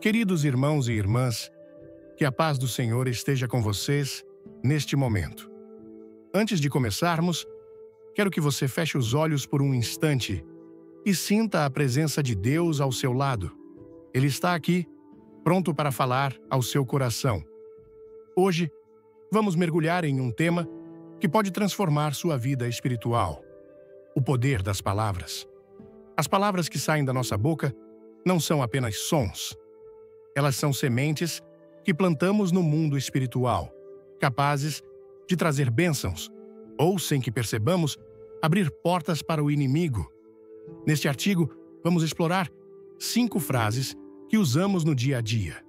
Queridos irmãos e irmãs, que a paz do Senhor esteja com vocês neste momento. Antes de começarmos, quero que você feche os olhos por um instante e sinta a presença de Deus ao seu lado. Ele está aqui, pronto para falar ao seu coração. Hoje, vamos mergulhar em um tema que pode transformar sua vida espiritual: o poder das palavras. As palavras que saem da nossa boca não são apenas sons. Elas são sementes que plantamos no mundo espiritual, capazes de trazer bênçãos, ou, sem que percebamos, abrir portas para o inimigo. Neste artigo, vamos explorar 5 frases que usamos no dia a dia,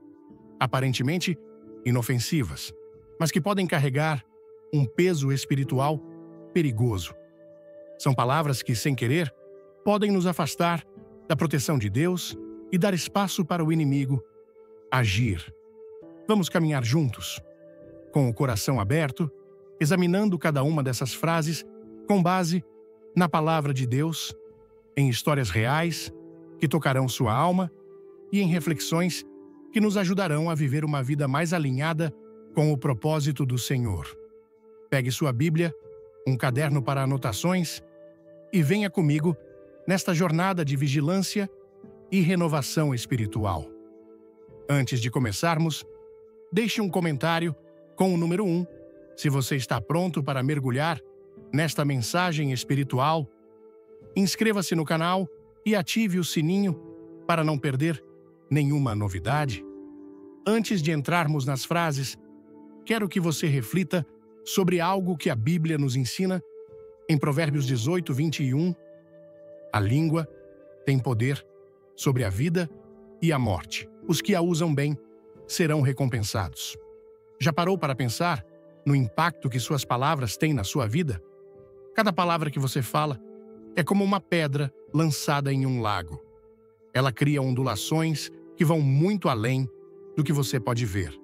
aparentemente inofensivas, mas que podem carregar um peso espiritual perigoso. São palavras que, sem querer, podem nos afastar da proteção de Deus e dar espaço para o inimigo agir. Vamos caminhar juntos, com o coração aberto, examinando cada uma dessas frases com base na palavra de Deus, em histórias reais que tocarão sua alma e em reflexões que nos ajudarão a viver uma vida mais alinhada com o propósito do Senhor. Pegue sua Bíblia, um caderno para anotações e venha comigo nesta jornada de vigilância e renovação espiritual. Antes de começarmos, deixe um comentário com o número 1, se você está pronto para mergulhar nesta mensagem espiritual. Inscreva-se no canal e ative o sininho para não perder nenhuma novidade. Antes de entrarmos nas frases, quero que você reflita sobre algo que a Bíblia nos ensina em Provérbios 18, 21. A língua tem poder sobre a vida e a morte. Os que a usam bem serão recompensados. Já parou para pensar no impacto que suas palavras têm na sua vida? Cada palavra que você fala é como uma pedra lançada em um lago. Ela cria ondulações que vão muito além do que você pode ver.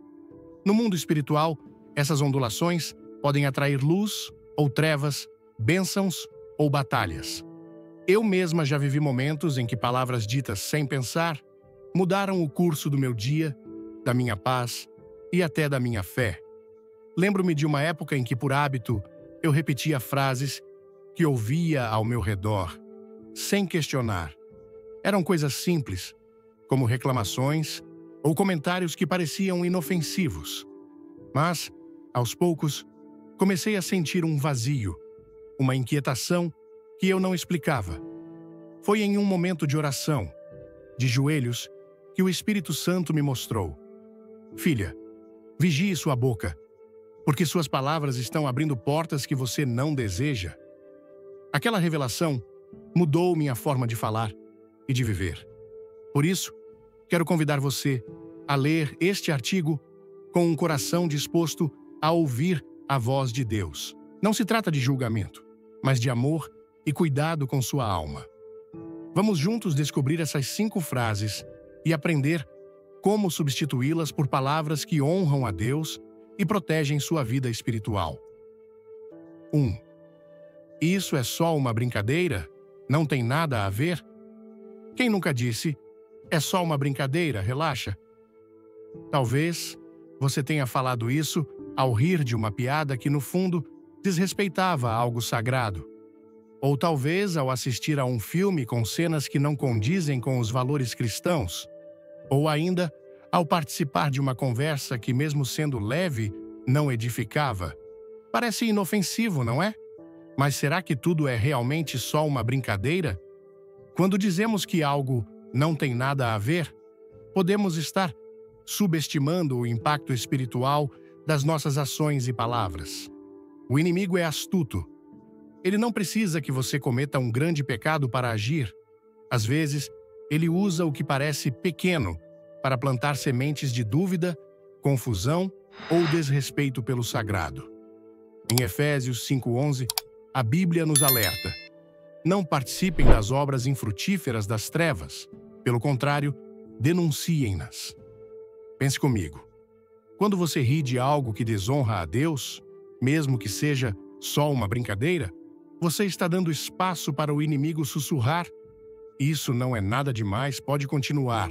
No mundo espiritual, essas ondulações podem atrair luz ou trevas, bênçãos ou batalhas. Eu mesma já vivi momentos em que palavras ditas sem pensar mudaram o curso do meu dia, da minha paz e até da minha fé. Lembro-me de uma época em que, por hábito, eu repetia frases que ouvia ao meu redor, sem questionar. Eram coisas simples, como reclamações ou comentários que pareciam inofensivos. Mas, aos poucos, comecei a sentir um vazio, uma inquietação que eu não explicava. Foi em um momento de oração, de joelhos, que o Espírito Santo me mostrou: filha, vigie sua boca, porque suas palavras estão abrindo portas que você não deseja. Aquela revelação mudou minha forma de falar e de viver. Por isso, quero convidar você a ler este artigo com um coração disposto a ouvir a voz de Deus. Não se trata de julgamento, mas de amor e cuidado com sua alma. Vamos juntos descobrir essas 5 frases e aprender como substituí-las por palavras que honram a Deus e protegem sua vida espiritual. 1. Isso é só uma brincadeira? Não tem nada a ver? Quem nunca disse, é só uma brincadeira, relaxa? Talvez você tenha falado isso ao rir de uma piada que, no fundo, desrespeitava algo sagrado. Ou talvez ao assistir a um filme com cenas que não condizem com os valores cristãos. Ou ainda, ao participar de uma conversa que, mesmo sendo leve, não edificava. Parece inofensivo, não é? Mas será que tudo é realmente só uma brincadeira? Quando dizemos que algo não tem nada a ver, podemos estar subestimando o impacto espiritual das nossas ações e palavras. O inimigo é astuto. Ele não precisa que você cometa um grande pecado para agir. Às vezes, ele usa o que parece pequeno para plantar sementes de dúvida, confusão ou desrespeito pelo sagrado. Em Efésios 5:11, a Bíblia nos alerta: não participem das obras infrutíferas das trevas. Pelo contrário, denunciem-nas. Pense comigo. Quando você ri de algo que desonra a Deus, mesmo que seja só uma brincadeira, você está dando espaço para o inimigo sussurrar: isso não é nada demais, pode continuar.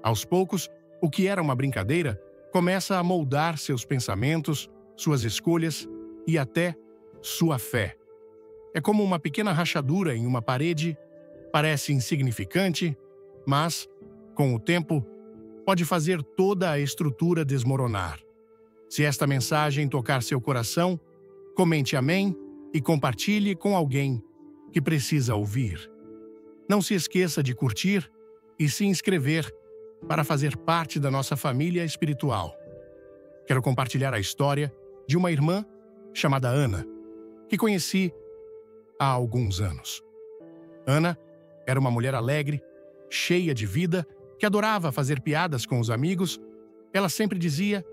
Aos poucos, o que era uma brincadeira começa a moldar seus pensamentos, suas escolhas e até sua fé. É como uma pequena rachadura em uma parede, parece insignificante, mas, com o tempo, pode fazer toda a estrutura desmoronar. Se esta mensagem tocar seu coração, comente amém e compartilhe com alguém que precisa ouvir. Não se esqueça de curtir e se inscrever para fazer parte da nossa família espiritual. Quero compartilhar a história de uma irmã chamada Ana, que conheci há alguns anos. Ana era uma mulher alegre, cheia de vida, que adorava fazer piadas com os amigos. Ela sempre dizia: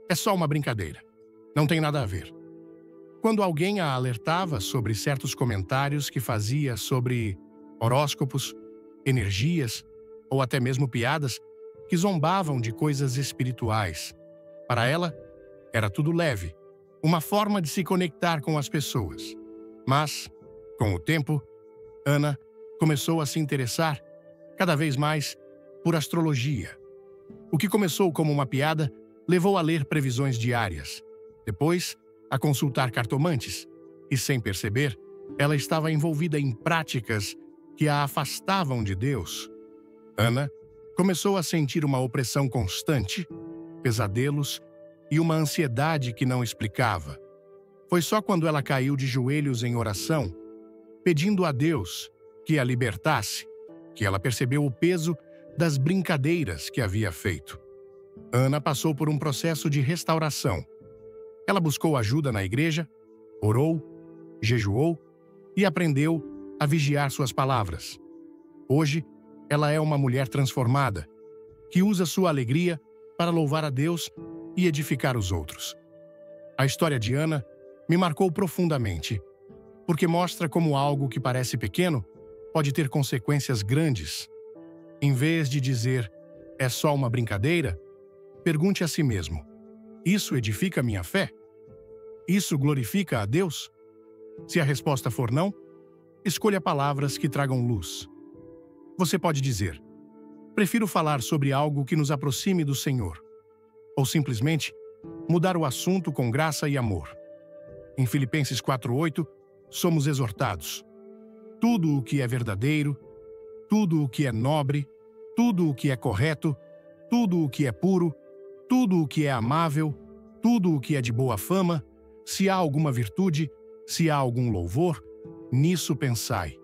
"É só uma brincadeira, não tem nada a ver." Quando alguém a alertava sobre certos comentários que fazia sobre horóscopos, energias ou até mesmo piadas que zombavam de coisas espirituais, para ela era tudo leve, uma forma de se conectar com as pessoas. Mas, com o tempo, Ana começou a se interessar cada vez mais por astrologia. O que começou como uma piada levou a ler previsões diárias, depois a consultar cartomantes, e sem perceber, ela estava envolvida em práticas que a afastavam de Deus. Ana começou a sentir uma opressão constante, pesadelos e uma ansiedade que não explicava. Foi só quando ela caiu de joelhos em oração, pedindo a Deus que a libertasse, que ela percebeu o peso das brincadeiras que havia feito. Ana passou por um processo de restauração. Ela buscou ajuda na igreja, orou, jejuou e aprendeu a vigiar suas palavras. Hoje, ela é uma mulher transformada, que usa sua alegria para louvar a Deus e edificar os outros. A história de Ana me marcou profundamente, porque mostra como algo que parece pequeno pode ter consequências grandes. Em vez de dizer, "É só uma brincadeira", pergunte a si mesmo: "Isso edifica minha fé? Isso glorifica a Deus?" Se a resposta for não, escolha palavras que tragam luz. Você pode dizer: "Prefiro falar sobre algo que nos aproxime do Senhor." Ou simplesmente mudar o assunto com graça e amor. Em Filipenses 4:8, somos exortados: tudo o que é verdadeiro, tudo o que é nobre, tudo o que é correto, tudo o que é puro, tudo o que é amável, tudo o que é de boa fama, se há alguma virtude, se há algum louvor, nisso pensai.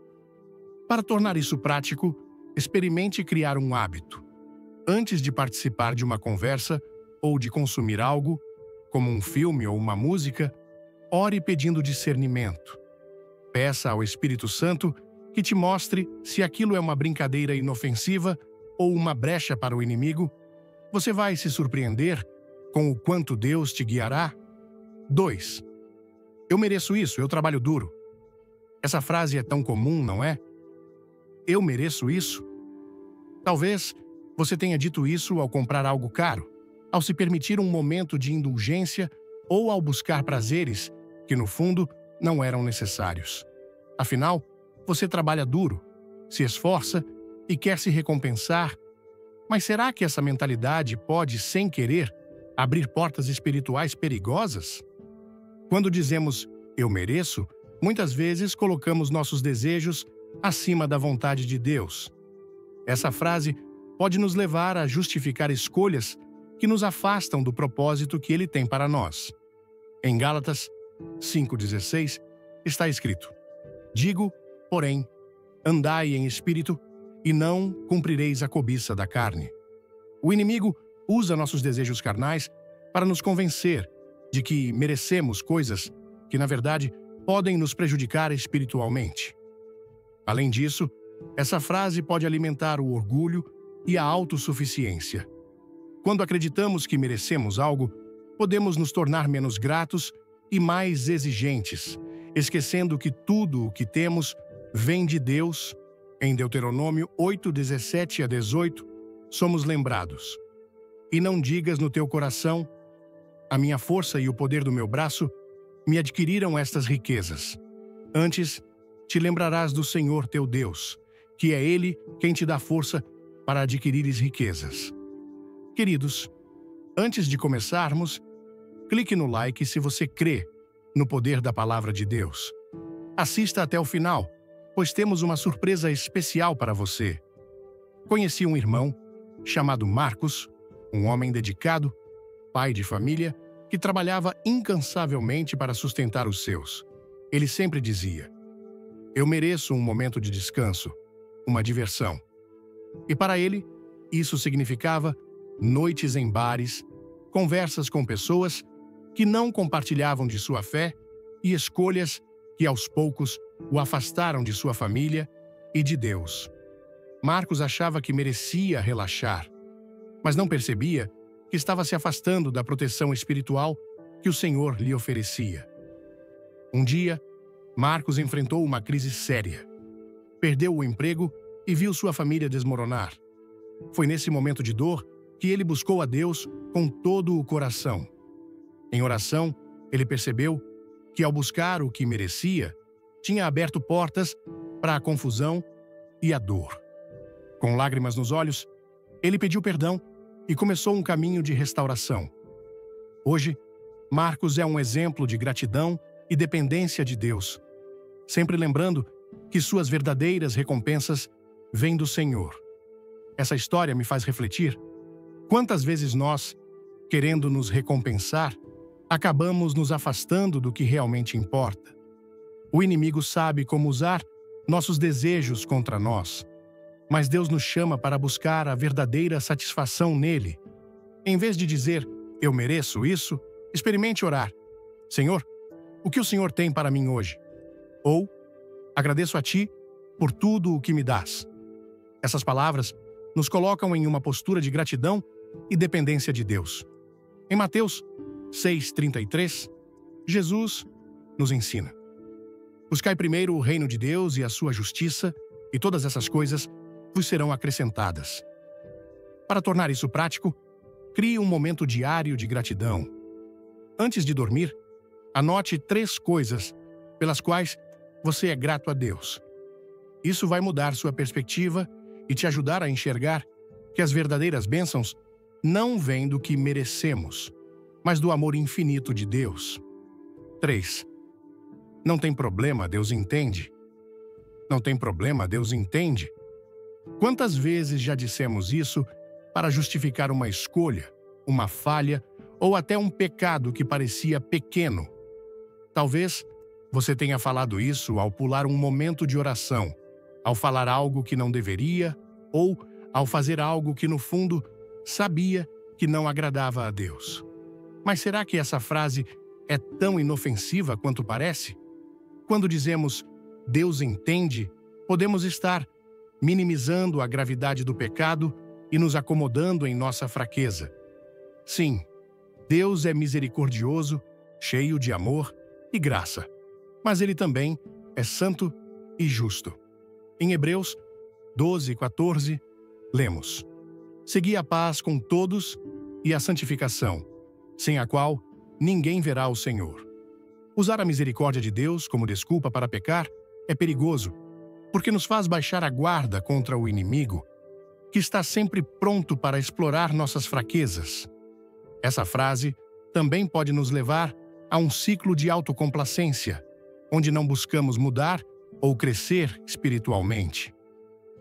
Para tornar isso prático, experimente criar um hábito. Antes de participar de uma conversa ou de consumir algo, como um filme ou uma música, ore pedindo discernimento. Peça ao Espírito Santo que te mostre se aquilo é uma brincadeira inofensiva ou uma brecha para o inimigo. Você vai se surpreender com o quanto Deus te guiará. 2. Eu mereço isso, eu trabalho duro. Essa frase é tão comum, não é? Eu mereço isso? Talvez você tenha dito isso ao comprar algo caro, ao se permitir um momento de indulgência ou ao buscar prazeres que, no fundo, não eram necessários. Afinal, você trabalha duro, se esforça e quer se recompensar. Mas será que essa mentalidade pode, sem querer, abrir portas espirituais perigosas? Quando dizemos "eu mereço", muitas vezes colocamos nossos desejos acima da vontade de Deus. Essa frase pode nos levar a justificar escolhas que nos afastam do propósito que Ele tem para nós. Em Gálatas 5:16 está escrito: "Digo, porém, andai em espírito, e não cumprireis a cobiça da carne." O inimigo usa nossos desejos carnais para nos convencer de que merecemos coisas que, na verdade, podem nos prejudicar espiritualmente. Além disso, essa frase pode alimentar o orgulho e a autossuficiência. Quando acreditamos que merecemos algo, podemos nos tornar menos gratos e mais exigentes, esquecendo que tudo o que temos vem de Deus. Em Deuteronômio 8:17-18, somos lembrados: "E não digas no teu coração, a minha força e o poder do meu braço me adquiriram estas riquezas. Antes, te lembrarás do Senhor teu Deus, que é Ele quem te dá força para adquirires riquezas." Queridos, antes de começarmos, clique no like se você crê no poder da Palavra de Deus. Assista até o final, pois temos uma surpresa especial para você. Conheci um irmão chamado Marcos, um homem dedicado, pai de família, que trabalhava incansavelmente para sustentar os seus. Ele sempre dizia: "Eu mereço um momento de descanso, uma diversão." E para ele, isso significava noites em bares, conversas com pessoas que não compartilhavam de sua fé e escolhas que aos poucos o afastaram de sua família e de Deus. Marcos achava que merecia relaxar, mas não percebia que estava se afastando da proteção espiritual que o Senhor lhe oferecia. Um dia, Marcos enfrentou uma crise séria. Perdeu o emprego e viu sua família desmoronar. Foi nesse momento de dor que ele buscou a Deus com todo o coração. Em oração, ele percebeu que, ao buscar o que merecia, tinha aberto portas para a confusão e a dor. Com lágrimas nos olhos, ele pediu perdão e começou um caminho de restauração. Hoje, Marcos é um exemplo de gratidão e dependência de Deus, sempre lembrando que suas verdadeiras recompensas vêm do Senhor. Essa história me faz refletir quantas vezes nós, querendo nos recompensar, acabamos nos afastando do que realmente importa. O inimigo sabe como usar nossos desejos contra nós, mas Deus nos chama para buscar a verdadeira satisfação nele. Em vez de dizer, "Eu mereço isso", experimente orar: "Senhor, o que o Senhor tem para mim hoje?" Ou, "Agradeço a Ti por tudo o que me dás." Essas palavras nos colocam em uma postura de gratidão e dependência de Deus. Em Mateus 6:33, Jesus nos ensina: "Buscai primeiro o reino de Deus e a sua justiça, e todas essas coisas vos serão acrescentadas." Para tornar isso prático, crie um momento diário de gratidão. Antes de dormir, anote 3 coisas pelas quais você é grato a Deus. Isso vai mudar sua perspectiva e te ajudar a enxergar que as verdadeiras bênçãos não vêm do que merecemos, mas do amor infinito de Deus. 3. Não tem problema, Deus entende. Não tem problema, Deus entende. Quantas vezes já dissemos isso para justificar uma escolha, uma falha ou até um pecado que parecia pequeno? Talvez você tenha falado isso ao pular um momento de oração, ao falar algo que não deveria ou ao fazer algo que, no fundo, sabia que não agradava a Deus. Mas será que essa frase é tão inofensiva quanto parece? Quando dizemos "Deus entende", podemos estar minimizando a gravidade do pecado e nos acomodando em nossa fraqueza. Sim, Deus é misericordioso, cheio de amor e graça, mas Ele também é santo e justo. Em Hebreus 12:14, lemos: "Segui a paz com todos e a santificação, sem a qual ninguém verá o Senhor." Usar a misericórdia de Deus como desculpa para pecar é perigoso, porque nos faz baixar a guarda contra o inimigo, que está sempre pronto para explorar nossas fraquezas. Essa frase também pode nos levar a um ciclo de autocomplacência, onde não buscamos mudar ou crescer espiritualmente.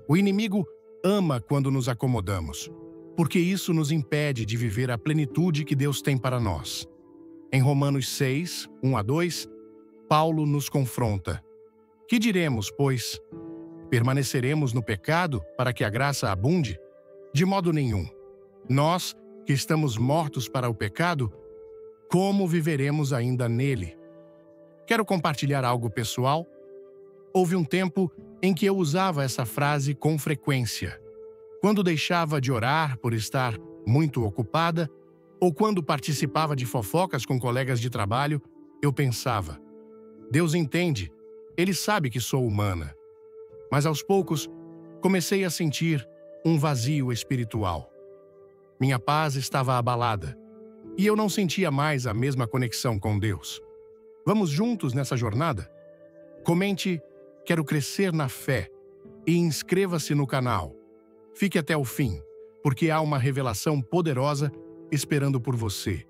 O inimigo ama quando nos acomodamos, porque isso nos impede de viver a plenitude que Deus tem para nós. Em Romanos 6:1-2, Paulo nos confronta: "Que diremos, pois? Permaneceremos no pecado para que a graça abunde? De modo nenhum. Nós, que estamos mortos para o pecado, como viveremos ainda nele?" Quero compartilhar algo pessoal. Houve um tempo em que eu usava essa frase com frequência. Quando deixava de orar por estar muito ocupada, ou quando participava de fofocas com colegas de trabalho, eu pensava: "Deus entende, Ele sabe que sou humana." Mas aos poucos, comecei a sentir um vazio espiritual. Minha paz estava abalada, e eu não sentia mais a mesma conexão com Deus. Vamos juntos nessa jornada? Comente "Quero crescer na fé" e inscreva-se no canal. Fique até o fim, porque há uma revelação poderosa esperando por você.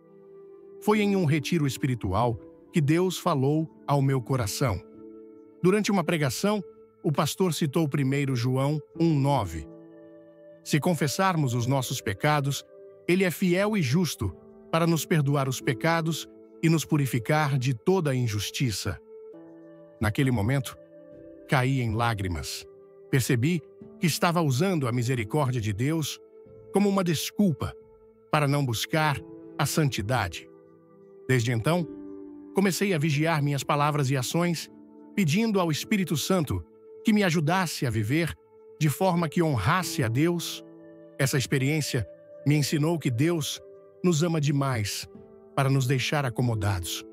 Foi em um retiro espiritual que Deus falou ao meu coração. Durante uma pregação, o pastor citou 1 João 1,9. Se confessarmos os nossos pecados, Ele é fiel e justo para nos perdoar os pecados e nos purificar de toda a injustiça. Naquele momento, caí em lágrimas. Percebi que estava usando a misericórdia de Deus como uma desculpa para não buscar a santidade. Desde então, comecei a vigiar minhas palavras e ações, pedindo ao Espírito Santo que me ajudasse a viver de forma que honrasse a Deus. Essa experiência me ensinou que Deus nos ama demais para nos deixar acomodados.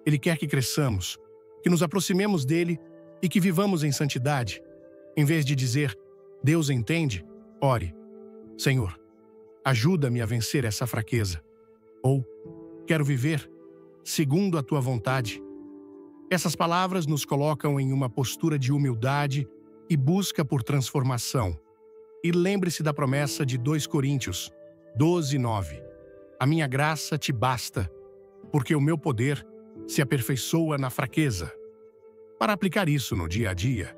Ele quer que cresçamos, que nos aproximemos dele e que vivamos em santidade. Em vez de dizer, Deus entende, ore, Senhor, ajuda-me a vencer essa fraqueza. Ou, quero viver segundo a tua vontade. Essas palavras nos colocam em uma postura de humildade e busca por transformação. E lembre-se da promessa de 2 Coríntios 12:9. A minha graça te basta, porque o meu poder se aperfeiçoa na fraqueza. Para aplicar isso no dia a dia,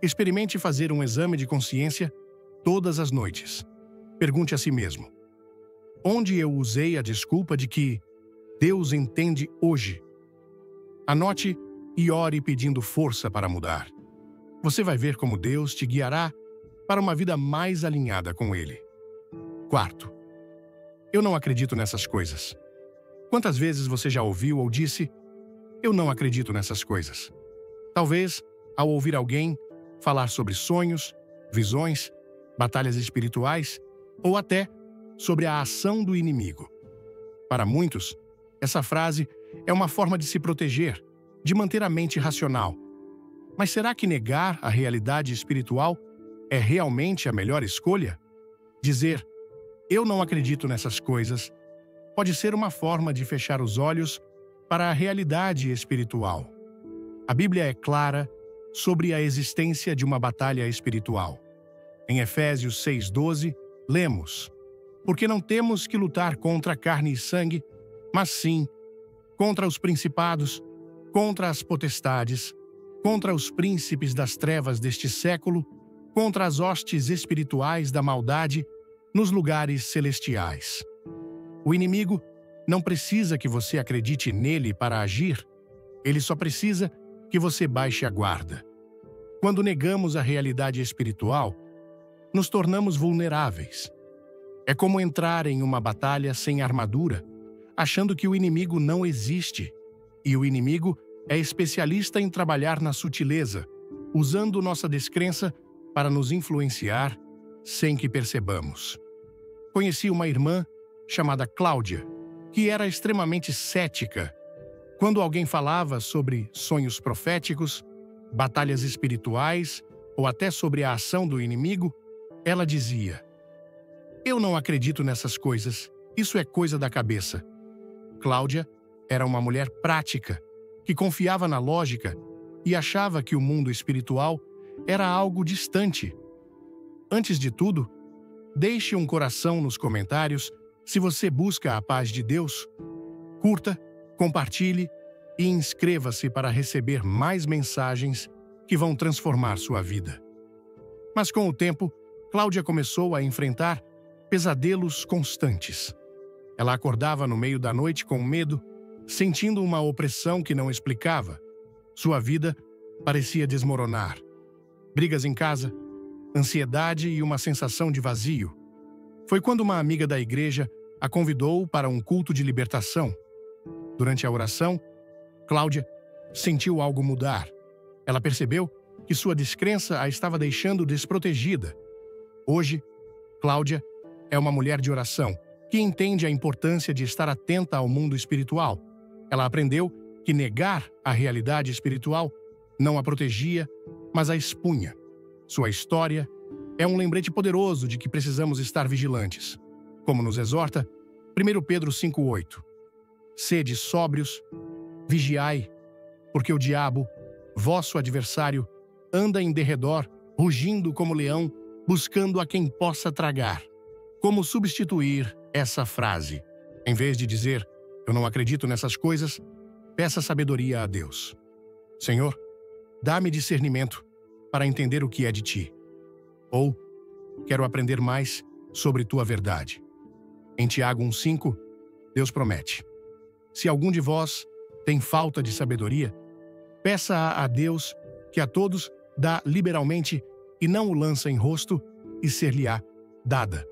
experimente fazer um exame de consciência todas as noites. Pergunte a si mesmo: onde eu usei a desculpa de que Deus entende hoje? Anote e ore pedindo força para mudar. Você vai ver como Deus te guiará para uma vida mais alinhada com Ele. 4. Eu não acredito nessas coisas. Quantas vezes você já ouviu ou disse, eu não acredito nessas coisas? Talvez, ao ouvir alguém falar sobre sonhos, visões, batalhas espirituais ou até sobre a ação do inimigo. Para muitos, essa frase é uma forma de se proteger, de manter a mente racional. Mas será que negar a realidade espiritual é realmente a melhor escolha? Dizer, eu não acredito nessas coisas, pode ser uma forma de fechar os olhos para a realidade espiritual. A Bíblia é clara sobre a existência de uma batalha espiritual. Em Efésios 6:12, lemos, porque não temos que lutar contra carne e sangue, mas sim contra os principados, contra as potestades, contra os príncipes das trevas deste século, contra as hostes espirituais da maldade nos lugares celestiais. O inimigo não precisa que você acredite nele para agir, ele só precisa que você baixe a guarda. Quando negamos a realidade espiritual, nos tornamos vulneráveis. É como entrar em uma batalha sem armadura, achando que o inimigo não existe. E o inimigo é especialista em trabalhar na sutileza, usando nossa descrença para nos influenciar sem que percebamos. Conheci uma irmã chamada Cláudia, que era extremamente cética. Quando alguém falava sobre sonhos proféticos, batalhas espirituais ou até sobre a ação do inimigo, ela dizia, eu não acredito nessas coisas, isso é coisa da cabeça. Cláudia era uma mulher prática, que confiava na lógica e achava que o mundo espiritual era algo distante. Antes de tudo, deixe um coração nos comentários se você busca a paz de Deus. Curta, compartilhe e inscreva-se para receber mais mensagens que vão transformar sua vida. Mas com o tempo, Cláudia começou a enfrentar pesadelos constantes. Ela acordava no meio da noite com medo, sentindo uma opressão que não explicava. Sua vida parecia desmoronar. Brigas em casa, ansiedade e uma sensação de vazio. Foi quando uma amiga da igreja a convidou para um culto de libertação. Durante a oração, Cláudia sentiu algo mudar. Ela percebeu que sua descrença a estava deixando desprotegida. Hoje, Cláudia é uma mulher de oração que entende a importância de estar atenta ao mundo espiritual. Ela aprendeu que negar a realidade espiritual não a protegia, mas a expunha. Sua história é um lembrete poderoso de que precisamos estar vigilantes. Como nos exorta 1 Pedro 5:8. Sede sóbrios, vigiai, porque o diabo, vosso adversário, anda em derredor, rugindo como leão, buscando a quem possa tragar, como substituir essa frase. Em vez de dizer, eu não acredito nessas coisas, peça sabedoria a Deus. Senhor, dá-me discernimento para entender o que é de ti. Ou, quero aprender mais sobre tua verdade. Em Tiago 1,5, Deus promete: se algum de vós tem falta de sabedoria, peça a Deus, que a todos dá liberalmente e não o lança em rosto, e ser-lhe-á dada.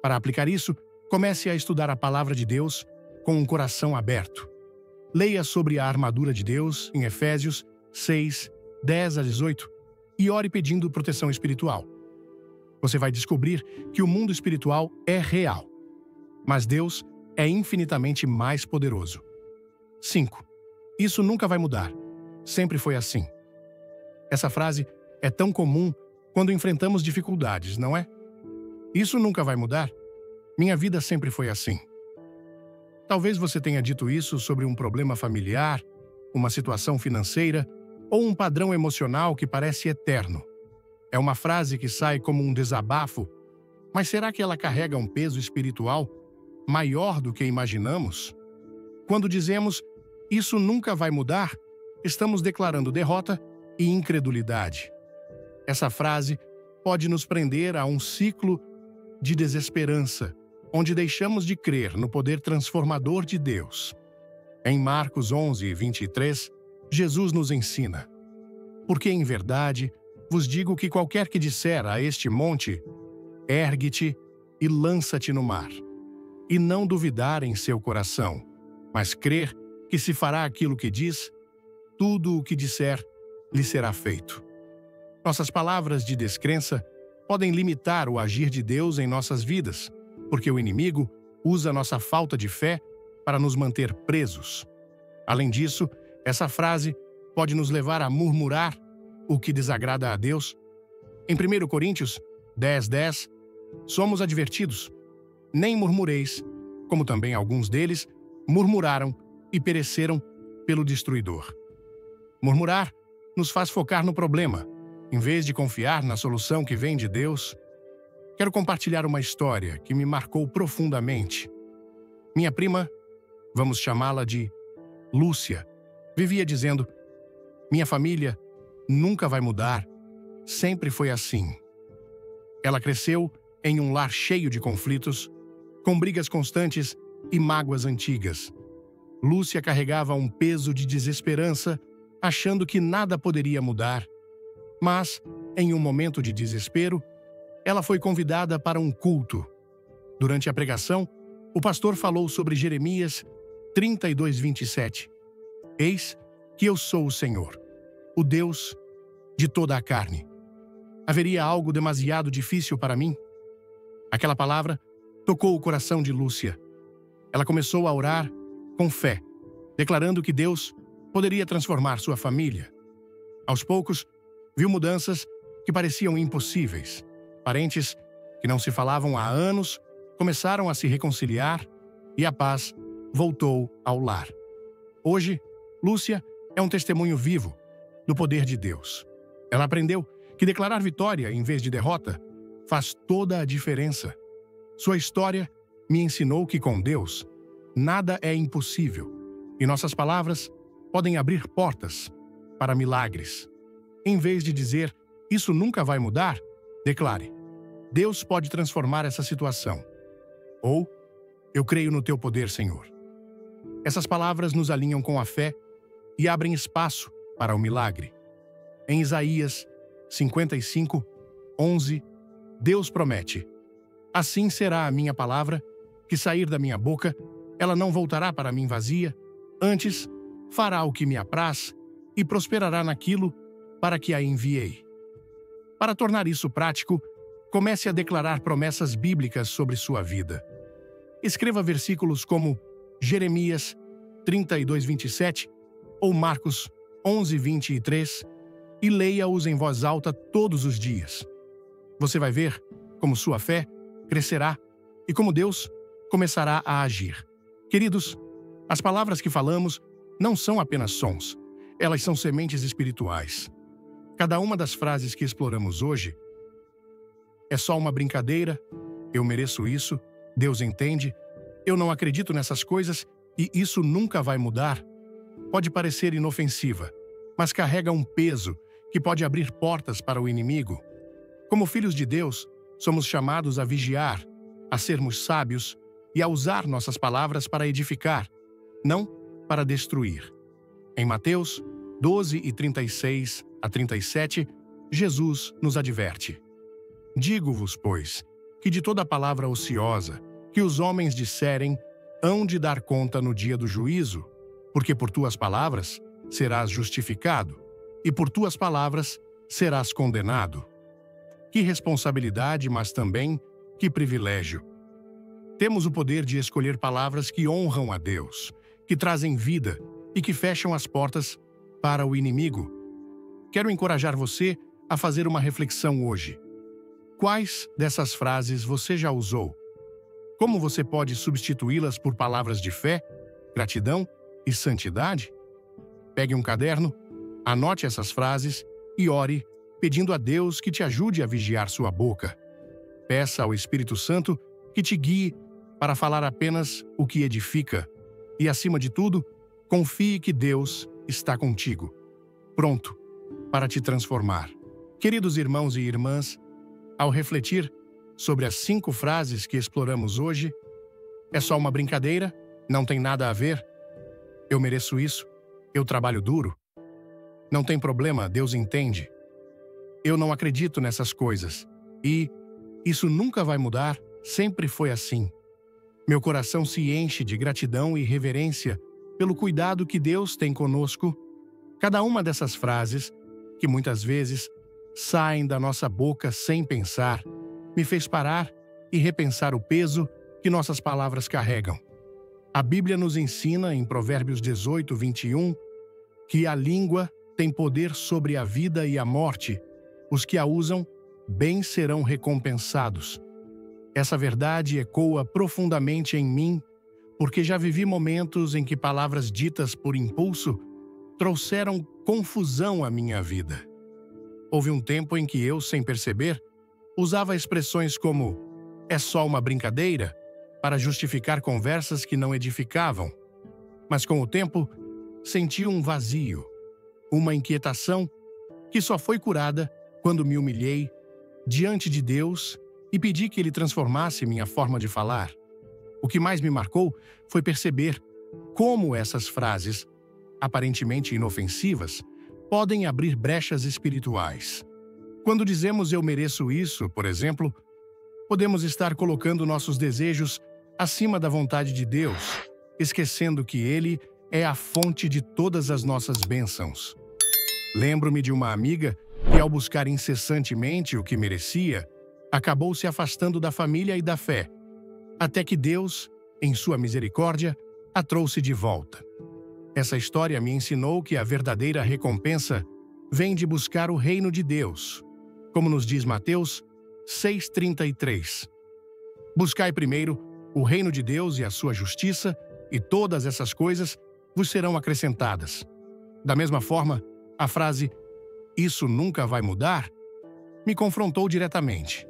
Para aplicar isso, comece a estudar a palavra de Deus com um coração aberto. Leia sobre a armadura de Deus em Efésios 6, 10 a 18 e ore pedindo proteção espiritual. Você vai descobrir que o mundo espiritual é real, mas Deus é infinitamente mais poderoso. 5. Isso nunca vai mudar. Sempre foi assim. Essa frase é tão comum quando enfrentamos dificuldades, não é? Isso nunca vai mudar. Minha vida sempre foi assim. Talvez você tenha dito isso sobre um problema familiar, uma situação financeira ou um padrão emocional que parece eterno. É uma frase que sai como um desabafo, mas será que ela carrega um peso espiritual maior do que imaginamos? Quando dizemos, isso nunca vai mudar, estamos declarando derrota e incredulidade. Essa frase pode nos prender a um ciclo de desesperança, onde deixamos de crer no poder transformador de Deus. Em Marcos 11, 23, Jesus nos ensina: porque em verdade vos digo que qualquer que disser a este monte, ergue-te e lança-te no mar, e não duvidar em seu coração, mas crer que se fará aquilo que diz, tudo o que disser lhe será feito. Nossas palavras de descrença podem limitar o agir de Deus em nossas vidas, porque o inimigo usa nossa falta de fé para nos manter presos. Além disso, essa frase pode nos levar a murmurar o que desagrada a Deus. Em 1 Coríntios 10:10, somos advertidos: nem murmureis, como também alguns deles murmuraram e pereceram pelo destruidor. Murmurar nos faz focar no problema, em vez de confiar na solução que vem de Deus. Quero compartilhar uma história que me marcou profundamente. Minha prima, vamos chamá-la de Lúcia, vivia dizendo: minha família nunca vai mudar, sempre foi assim. Ela cresceu em um lar cheio de conflitos, com brigas constantes e mágoas antigas. Lúcia carregava um peso de desesperança, achando que nada poderia mudar. Mas, em um momento de desespero, ela foi convidada para um culto. Durante a pregação, o pastor falou sobre Jeremias 32:27. Eis que eu sou o Senhor, o Deus de toda a carne. Haveria algo demasiado difícil para mim? Aquela palavra tocou o coração de Lúcia. Ela começou a orar com fé, declarando que Deus poderia transformar sua família. Aos poucos, viu mudanças que pareciam impossíveis. Parentes que não se falavam há anos começaram a se reconciliar e a paz voltou ao lar. Hoje, Lúcia é um testemunho vivo do poder de Deus. Ela aprendeu que declarar vitória em vez de derrota faz toda a diferença. Sua história me ensinou que com Deus nada é impossível e nossas palavras podem abrir portas para milagres. Em vez de dizer, isso nunca vai mudar, declare, Deus pode transformar essa situação. Ou, eu creio no teu poder, Senhor. Essas palavras nos alinham com a fé e abrem espaço para o milagre. Em Isaías 55:11, Deus promete: assim será a minha palavra, que sair da minha boca, ela não voltará para mim vazia, antes fará o que me apraz e prosperará naquilo para que a enviei. Para tornar isso prático, comece a declarar promessas bíblicas sobre sua vida. Escreva versículos como Jeremias 32:27 ou Marcos 11:23 e leia-os em voz alta todos os dias. Você vai ver como sua fé crescerá e como Deus começará a agir. Queridos, as palavras que falamos não são apenas sons, elas são sementes espirituais. Cada uma das frases que exploramos hoje é só uma brincadeira eu mereço isso, Deus entende, eu não acredito nessas coisas e isso nunca vai mudar, pode parecer inofensiva, mas carrega um peso que pode abrir portas para o inimigo. Como filhos de Deus, somos chamados a vigiar, a sermos sábios e a usar nossas palavras para edificar, não para destruir. Em Mateus 12:36 a 37, Jesus nos adverte: Digo-vos, pois, que de toda palavra ociosa que os homens disserem, hão de dar conta no dia do juízo, porque por tuas palavras serás justificado, e por tuas palavras serás condenado. Que responsabilidade, mas também que privilégio! Temos o poder de escolher palavras que honram a Deus, que trazem vida e que fecham as portas para o inimigo. Quero encorajar você a fazer uma reflexão hoje. Quais dessas frases você já usou? Como você pode substituí-las por palavras de fé, gratidão e santidade? Pegue um caderno, anote essas frases e ore, pedindo a Deus que te ajude a vigiar sua boca. Peça ao Espírito Santo que te guie para falar apenas o que edifica. E, acima de tudo, confie que Deus está contigo, pronto para te transformar. Queridos irmãos e irmãs, ao refletir sobre as 5 frases que exploramos hoje, é só uma brincadeira? Não tem nada a ver? Eu mereço isso? Eu trabalho duro? Não tem problema, Deus entende. Eu não acredito nessas coisas. E isso nunca vai mudar, sempre foi assim. Meu coração se enche de gratidão e reverência pelo cuidado que Deus tem conosco. Cada uma dessas frases, que muitas vezes saem da nossa boca sem pensar, me fez parar e repensar o peso que nossas palavras carregam. A Bíblia nos ensina, em Provérbios 18:21, que a língua tem poder sobre a vida e a morte. Os que a usam, bem serão recompensados. Essa verdade ecoa profundamente em mim, porque já vivi momentos em que palavras ditas por impulso trouxeram confusão à minha vida. Houve um tempo em que eu, sem perceber, usava expressões como "é só uma brincadeira" para justificar conversas que não edificavam. Mas com o tempo, senti um vazio, uma inquietação que só foi curada quando me humilhei diante de Deus e pedi que Ele transformasse minha forma de falar. O que mais me marcou foi perceber como essas frases, aparentemente inofensivas, podem abrir brechas espirituais. Quando dizemos "eu mereço isso", por exemplo, podemos estar colocando nossos desejos acima da vontade de Deus, esquecendo que Ele é a fonte de todas as nossas bênçãos. Lembro-me de uma amiga que, ao buscar incessantemente o que merecia, acabou se afastando da família e da fé, até que Deus, em sua misericórdia, a trouxe de volta. Essa história me ensinou que a verdadeira recompensa vem de buscar o reino de Deus, como nos diz Mateus 6:33. Buscai primeiro o reino de Deus e a sua justiça, e todas essas coisas vos serão acrescentadas. Da mesma forma, a frase "isso nunca vai mudar" me confrontou diretamente.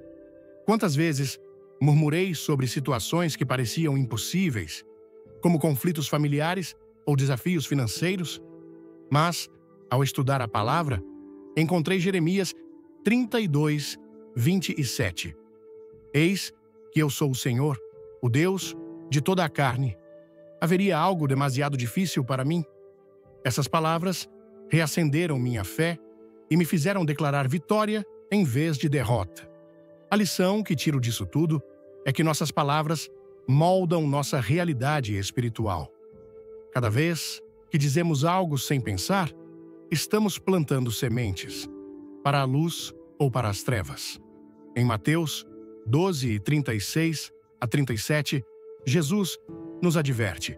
Quantas vezes murmurei sobre situações que pareciam impossíveis, como conflitos familiares ou desafios financeiros? Mas, ao estudar a palavra, encontrei Jeremias 32:27. Eis que eu sou o Senhor, o Deus de toda a carne. Haveria algo demasiado difícil para mim? Essas palavras reacenderam minha fé e me fizeram declarar vitória em vez de derrota. A lição que tiro disso tudo é que nossas palavras moldam nossa realidade espiritual. Cada vez que dizemos algo sem pensar, estamos plantando sementes para a luz ou para as trevas. Em Mateus 12:36 a 37, Jesus nos adverte: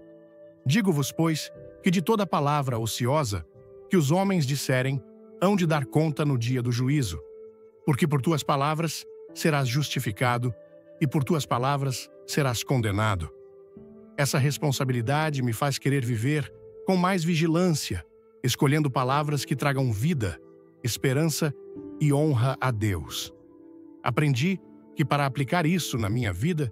Digo-vos, pois, que de toda palavra ociosa que os homens disserem, hão de dar conta no dia do juízo, porque por tuas palavras serás justificado e por tuas palavras serás condenado. Essa responsabilidade me faz querer viver com mais vigilância, escolhendo palavras que tragam vida, esperança e honra a Deus. Aprendi que para aplicar isso na minha vida,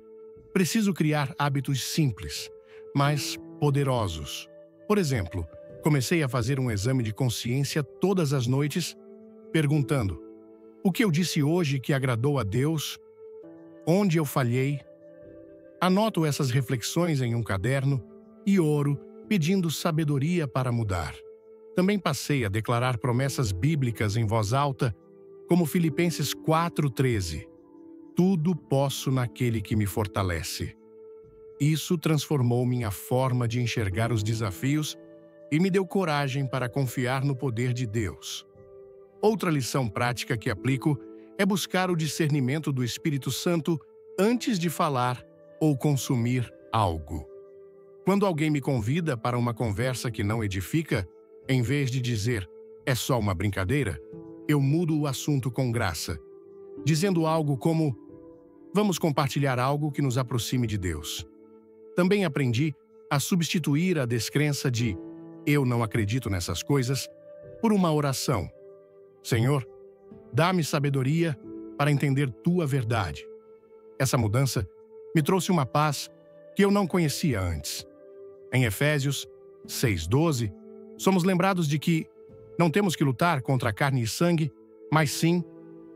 preciso criar hábitos simples, mas poderosos. Por exemplo, comecei a fazer um exame de consciência todas as noites, perguntando: o que eu disse hoje que agradou a Deus? Onde eu falhei? Anoto essas reflexões em um caderno e oro, pedindo sabedoria para mudar. Também passei a declarar promessas bíblicas em voz alta, como Filipenses 4:13. Tudo posso naquele que me fortalece. Isso transformou minha forma de enxergar os desafios e me deu coragem para confiar no poder de Deus. Outra lição prática que aplico é buscar o discernimento do Espírito Santo antes de falar ou consumir algo. Quando alguém me convida para uma conversa que não edifica, em vez de dizer "é só uma brincadeira", eu mudo o assunto com graça, dizendo algo como "vamos compartilhar algo que nos aproxime de Deus". Também aprendi a substituir a descrença de "eu não acredito nessas coisas" por uma oração. Senhor, dá-me sabedoria para entender Tua verdade. Essa mudança me trouxe uma paz que eu não conhecia antes. Em Efésios 6:12, somos lembrados de que não temos que lutar contra carne e sangue, mas sim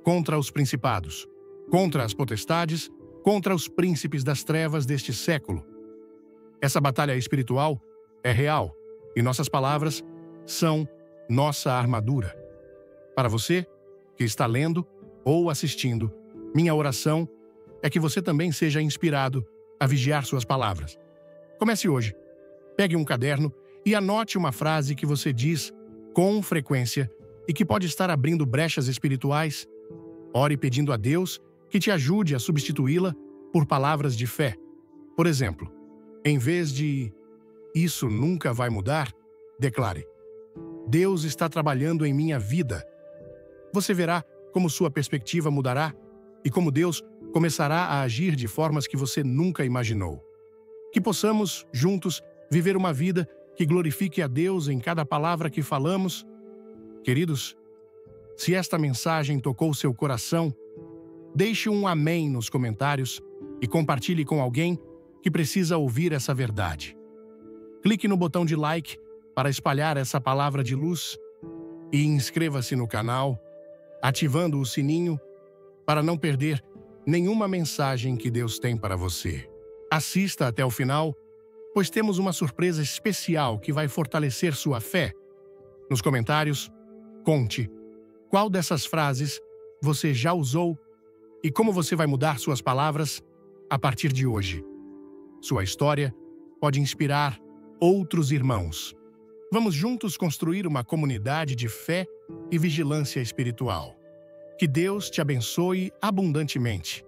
contra os principados, contra as potestades, contra os príncipes das trevas deste século. Essa batalha espiritual é real e nossas palavras são nossa armadura. Para você que está lendo ou assistindo, minha oração é que você também seja inspirado a vigiar suas palavras. Comece hoje. Pegue um caderno e anote uma frase que você diz com frequência e que pode estar abrindo brechas espirituais. Ore pedindo a Deus que te ajude a substituí-la por palavras de fé. Por exemplo, em vez de "isso nunca vai mudar", declare: "Deus está trabalhando em minha vida". Você verá como sua perspectiva mudará e como Deus começará a agir de formas que você nunca imaginou. Que possamos, juntos, viver uma vida que glorifique a Deus em cada palavra que falamos. Queridos, se esta mensagem tocou seu coração, deixe um amém nos comentários e compartilhe com alguém que precisa ouvir essa verdade. Clique no botão de like para espalhar essa palavra de luz e inscreva-se no canal, ativando o sininho para não perder nenhuma mensagem que Deus tem para você. Assista até o final, pois temos uma surpresa especial que vai fortalecer sua fé. Nos comentários, conte qual dessas frases você já usou e como você vai mudar suas palavras a partir de hoje. Sua história pode inspirar outros irmãos. Vamos juntos construir uma comunidade de fé e vigilância espiritual. Que Deus te abençoe abundantemente.